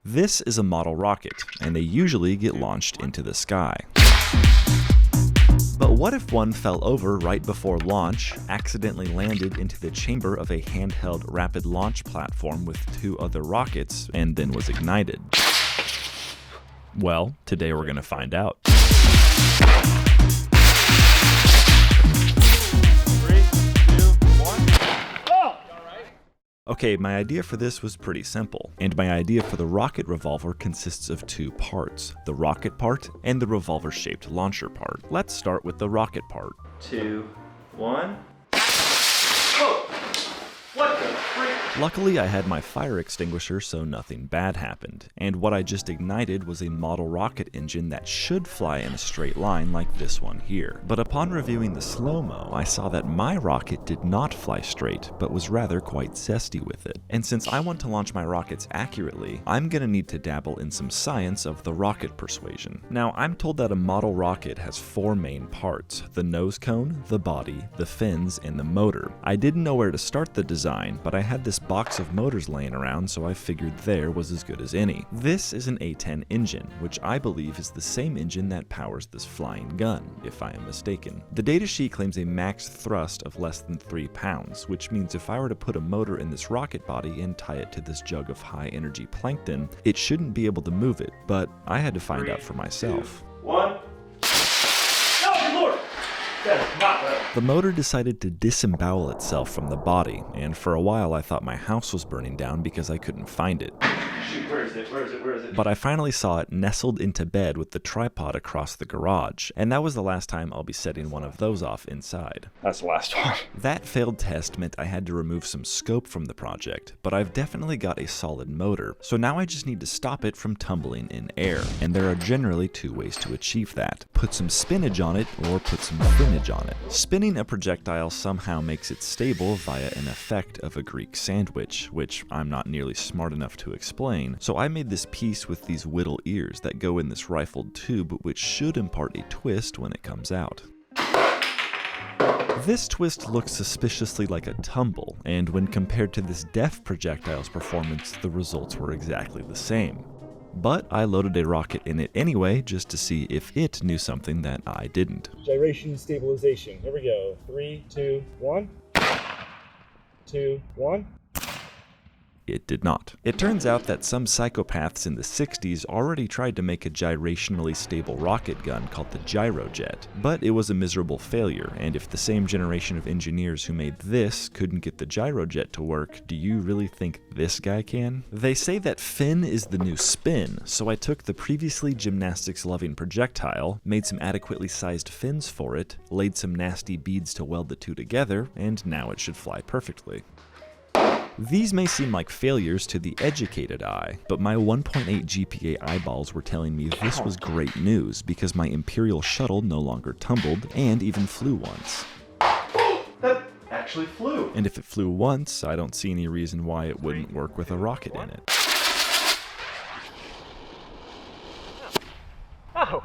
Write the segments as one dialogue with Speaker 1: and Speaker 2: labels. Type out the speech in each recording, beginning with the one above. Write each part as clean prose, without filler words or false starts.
Speaker 1: This is a model rocket, and they usually get launched into the sky. But what if one fell over right before launch, accidentally landed into the chamber of a handheld rapid launch platform with 2 other rockets, and then was ignited? Well, today we're going to find out. Okay, my idea for this was pretty simple, and my idea for the rocket revolver consists of 2 parts, the rocket part and the revolver-shaped launcher part. Let's start with the rocket part. 2, 1. Whoa! What the freak? Luckily, I had my fire extinguisher, so nothing bad happened, and what I just ignited was a model rocket engine that should fly in a straight line like this one here. But upon reviewing the slow-mo, I saw that my rocket did not fly straight, but was rather quite zesty with it. And since I want to launch my rockets accurately, I'm gonna need to dabble in some science of the rocket persuasion. Now, I'm told that a model rocket has 4 main parts: the nose cone, the body, the fins, and the motor. I didn't know where to start the design, but I had this box of motors laying around, so I figured there was as good as any. This is an A10 engine, which I believe is the same engine that powers this flying gun, if I am mistaken. The datasheet claims a max thrust of less than 3 pounds, which means if I were to put a motor in this rocket body and tie it to this jug of high-energy plankton, it shouldn't be able to move it, but I had to find out for myself.
Speaker 2: 2, 1. Oh, Lord! That is not well.
Speaker 1: The motor decided to disembowel itself from the body, and for a while I thought my house was burning down because I couldn't find it.
Speaker 2: Shoot, where is it? Where is it? Where is it?
Speaker 1: But I finally saw it nestled into bed with the tripod across the garage, and that was the last time I'll be setting one of those off inside.
Speaker 2: That's the last one.
Speaker 1: That failed test meant I had to remove some scope from the project, but I've definitely got a solid motor, so now I just need to stop it from tumbling in air, and there are generally 2 ways to achieve that. Put some spinach on it, or put some finage on it. Spinning a projectile somehow makes it stable via an effect of a Greek sandwich, which I'm not nearly smart enough to explain, so I made this piece with these whittle ears that go in this rifled tube, which should impart a twist when it comes out. This twist looks suspiciously like a tumble, and when compared to this def projectile's performance, the results were exactly the same. But I loaded a rocket in it anyway, just to see if it knew something that I didn't.
Speaker 3: Gyration stabilization. Here we go. 3, 2, 1. 2, 1.
Speaker 1: It did not. It turns out that some psychopaths in the 60s already tried to make a gyrationally stable rocket gun called the gyrojet, but it was a miserable failure, and if the same generation of engineers who made this couldn't get the gyrojet to work, do you really think this guy can? They say that fin is the new spin, so I took the previously gymnastics-loving projectile, made some adequately sized fins for it, laid some nasty beads to weld the 2 together, and now it should fly perfectly. These may seem like failures to the educated eye, but my 1.8 GPA eyeballs were telling me this was great news because my Imperial shuttle no longer tumbled and even flew once.
Speaker 2: That actually flew.
Speaker 1: And if it flew once, I don't see any reason why it wouldn't work with a rocket in it.
Speaker 2: Oh.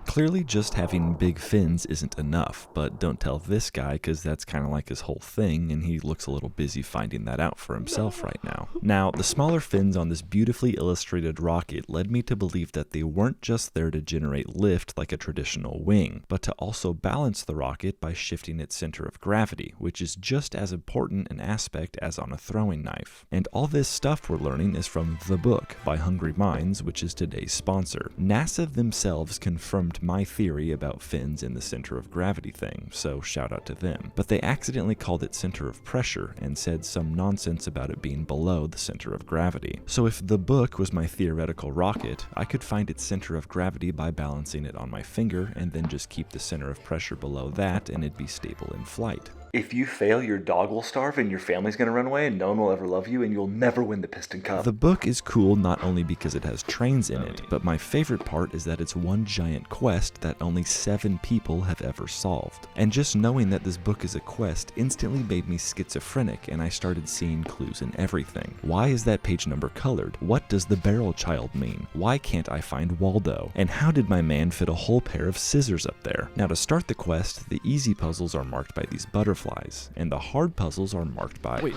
Speaker 1: Clearly just having big fins isn't enough, but don't tell this guy because that's kind of like his whole thing and he looks a little busy finding that out for himself right now. Now, the smaller fins on this beautifully illustrated rocket led me to believe that they weren't just there to generate lift like a traditional wing, but to also balance the rocket by shifting its center of gravity, which is just as important an aspect as on a throwing knife. And all this stuff we're learning is from The Book by Hungry Minds, which is today's sponsor. NASA themselves confirmed my theory about fins in the center of gravity thing, so shout out to them. But they accidentally called it center of pressure and said some nonsense about it being below the center of gravity. So if The Book was my theoretical rocket, I could find its center of gravity by balancing it on my finger and then just keep the center of pressure below that and it'd be stable in flight.
Speaker 2: If you fail, your dog will starve and your family's gonna run away and no one will ever love you and you'll never win the Piston Cup.
Speaker 1: The book is cool not only because it has trains in it, but my favorite part is that it's one giant quest that only 7 people have ever solved. And just knowing that this book is a quest instantly made me schizophrenic and I started seeing clues in everything. Why is that page number colored? What does the barrel child mean? Why can't I find Waldo? And how did my man fit a whole pair of scissors up there? Now to start the quest, the easy puzzles are marked by these butterflies, and the hard puzzles are marked by...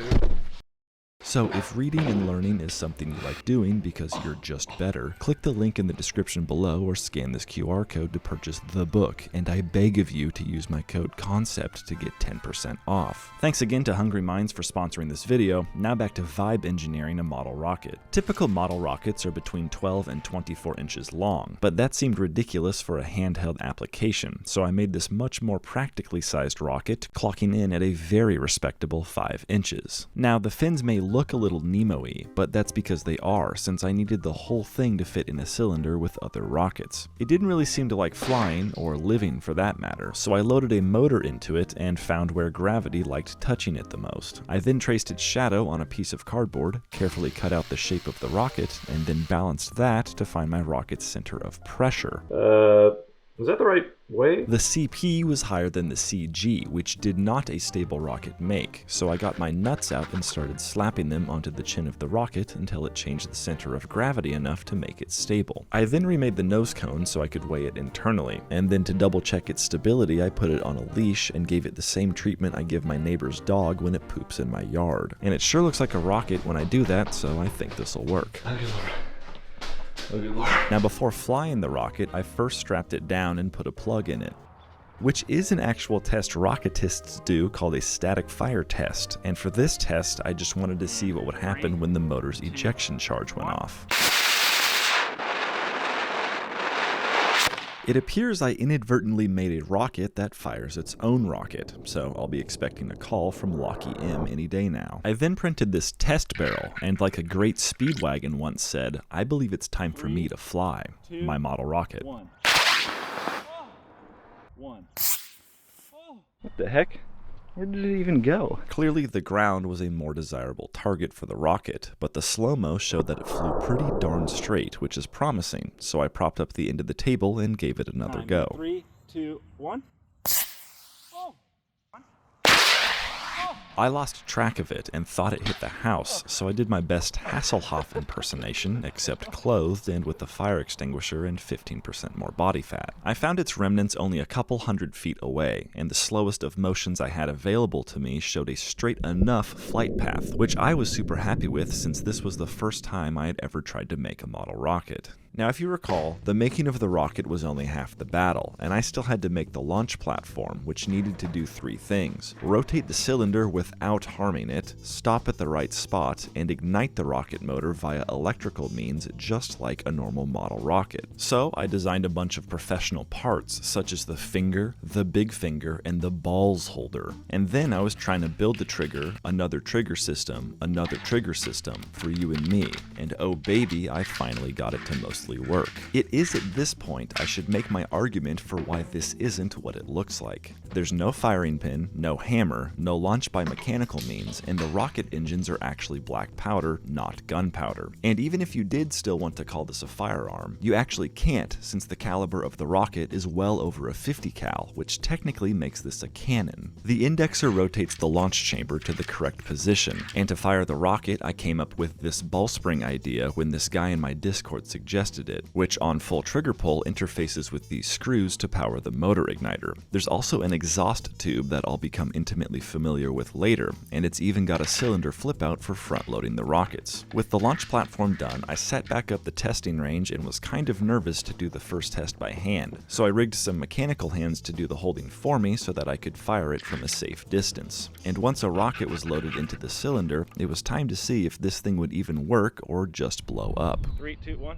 Speaker 1: So if reading and learning is something you like doing because you're just better, click the link in the description below or scan this QR code to purchase the book, and I beg of you to use my code CONCEPT to get 10% off. Thanks again to Hungry Minds for sponsoring this video. Now back to vibe engineering a model rocket. Typical model rockets are between 12 and 24 inches long, but that seemed ridiculous for a handheld application, so I made this much more practically sized rocket, clocking in at a very respectable 5 inches. Now the fins may look a little Nemo-y, but that's because they are, since I needed the whole thing to fit in a cylinder with other rockets. It didn't really seem to like flying, or living for that matter, so I loaded a motor into it and found where gravity liked touching it the most. I then traced its shadow on a piece of cardboard, carefully cut out the shape of the rocket, and then balanced that to find my rocket's center of pressure.
Speaker 3: Is that the right way?
Speaker 1: The CP was higher than the CG, which did not a stable rocket make, so I got my nuts out and started slapping them onto the chin of the rocket until it changed the center of gravity enough to make it stable. I then remade the nose cone so I could weigh it internally, and then to double check its stability I put it on a leash and gave it the same treatment I give my neighbor's dog when it poops in my yard. And it sure looks like a rocket when I do that, so I think this'll work. Now before flying the rocket, I first strapped it down and put a plug in it, which is an actual test rocketists do called a static fire test, and for this test I just wanted to see what would happen when the motor's ejection charge went off. It appears I inadvertently made a rocket that fires its own rocket, so I'll be expecting a call from Locky M any day now. I then printed this test barrel, and like a great speedwagon once said, I believe it's time for me to fly my model rocket.
Speaker 3: One.
Speaker 2: What the heck? Where did it even go?
Speaker 1: Clearly the ground was a more desirable target for the rocket, but the slow-mo showed that it flew pretty darn straight, which is promising, so I propped up the end of the table and gave it another go.
Speaker 3: 3, 2, 1.
Speaker 1: I lost track of it and thought it hit the house, so I did my best Hasselhoff impersonation, except clothed and with a fire extinguisher and 15% more body fat. I found its remnants only a couple 100 feet away, and the slowest of motions I had available to me showed a straight enough flight path, which I was super happy with since this was the first time I had ever tried to make a model rocket. Now if you recall, the making of the rocket was only half the battle, and I still had to make the launch platform, which needed to do 3 things: rotate the cylinder without harming it, stop at the right spot, and ignite the rocket motor via electrical means just like a normal model rocket. So I designed a bunch of professional parts, such as the finger, the big finger, and the balls holder. And then I was trying to build the trigger, another trigger system for you and me, and oh baby, I finally got it to mostly work. It is at this point I should make my argument for why this isn't what it looks like. There's no firing pin, no hammer, no launch by mechanical means, and the rocket engines are actually black powder, not gunpowder. And even if you did still want to call this a firearm, you actually can't, since the caliber of the rocket is well over a 50 cal, which technically makes this a cannon. The indexer rotates the launch chamber to the correct position, and to fire the rocket I came up with this ball spring idea when this guy in my Discord suggested it, which on full trigger pull interfaces with these screws to power the motor igniter. There's also an exhaust tube that I'll become intimately familiar with later, and it's even got a cylinder flip out for front loading the rockets. With the launch platform done, I set back up the testing range and was kind of nervous to do the first test by hand, so I rigged some mechanical hands to do the holding for me so that I could fire it from a safe distance. And once a rocket was loaded into the cylinder, it was time to see if this thing would even work or just blow up.
Speaker 3: 3, 2, 1.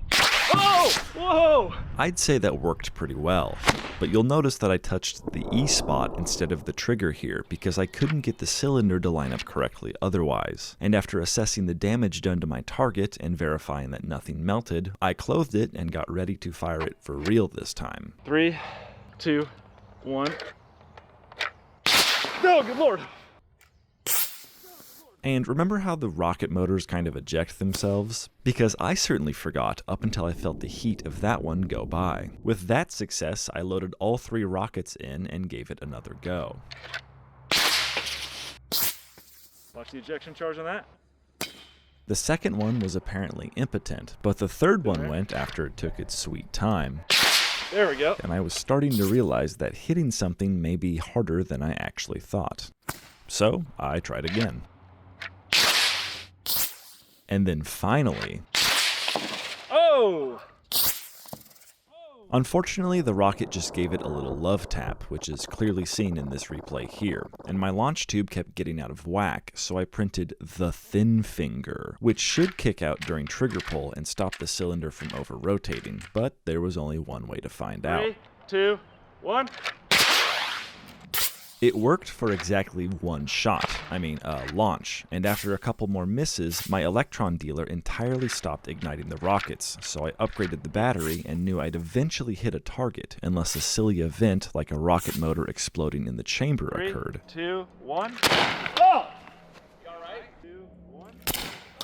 Speaker 3: Oh! Whoa!
Speaker 1: I'd say that worked pretty well, but you'll notice that I touched the E spot instead of the trigger here because I couldn't get the cylinder to line up correctly otherwise. And after assessing the damage done to my target and verifying that nothing melted, I clothed it and got ready to fire it for real this time.
Speaker 3: 3, 2, 1. No, good lord!
Speaker 1: And remember how the rocket motors kind of eject themselves? Because I certainly forgot up until I felt the heat of that one go by. With that success, I loaded all 3 rockets in and gave it another go.
Speaker 3: Watch the ejection charge on that.
Speaker 1: The second one was apparently impotent, but the third one went after it took its sweet time.
Speaker 3: There we go.
Speaker 1: And I was starting to realize that hitting something may be harder than I actually thought. So I tried again. And then finally...
Speaker 3: Oh!
Speaker 1: Unfortunately, the rocket just gave it a little love tap, which is clearly seen in this replay here, and my launch tube kept getting out of whack, so I printed the thin finger, which should kick out during trigger pull and stop the cylinder from over-rotating, but there was only one way to find out.
Speaker 3: 3, 2, 1.
Speaker 1: It worked for exactly one shot, launch, and after a couple more misses, my electron dealer entirely stopped igniting the rockets, so I upgraded the battery and knew I'd eventually hit a target, unless a silly event like a rocket motor exploding in the chamber
Speaker 3: 3,
Speaker 1: occurred.
Speaker 3: 2, 1. Oh! You alright? 2, 1.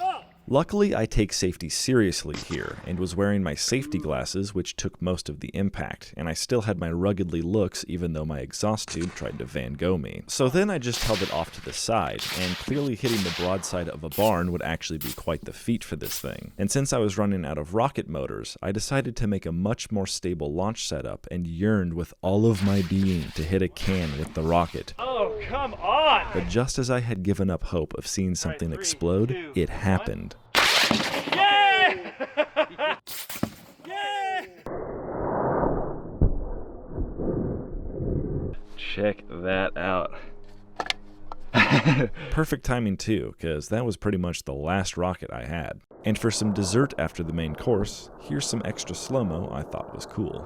Speaker 3: Oh!
Speaker 1: Luckily, I take safety seriously here, and was wearing my safety glasses, which took most of the impact, and I still had my ruggedly looks even though my exhaust tube tried to Van Gogh me. So then I just held it off to the side, and clearly hitting the broadside of a barn would actually be quite the feat for this thing. And since I was running out of rocket motors, I decided to make a much more stable launch setup and yearned with all of my being to hit a can with the rocket.
Speaker 3: Oh, come on!
Speaker 1: But just as I had given up hope of seeing something
Speaker 3: 3,
Speaker 1: explode,
Speaker 3: 2,
Speaker 1: it happened.
Speaker 3: Yay! Yay!
Speaker 1: Check that out. Perfect timing too, because that was pretty much the last rocket I had. And for some dessert after the main course, here's some extra slow-mo I thought was cool.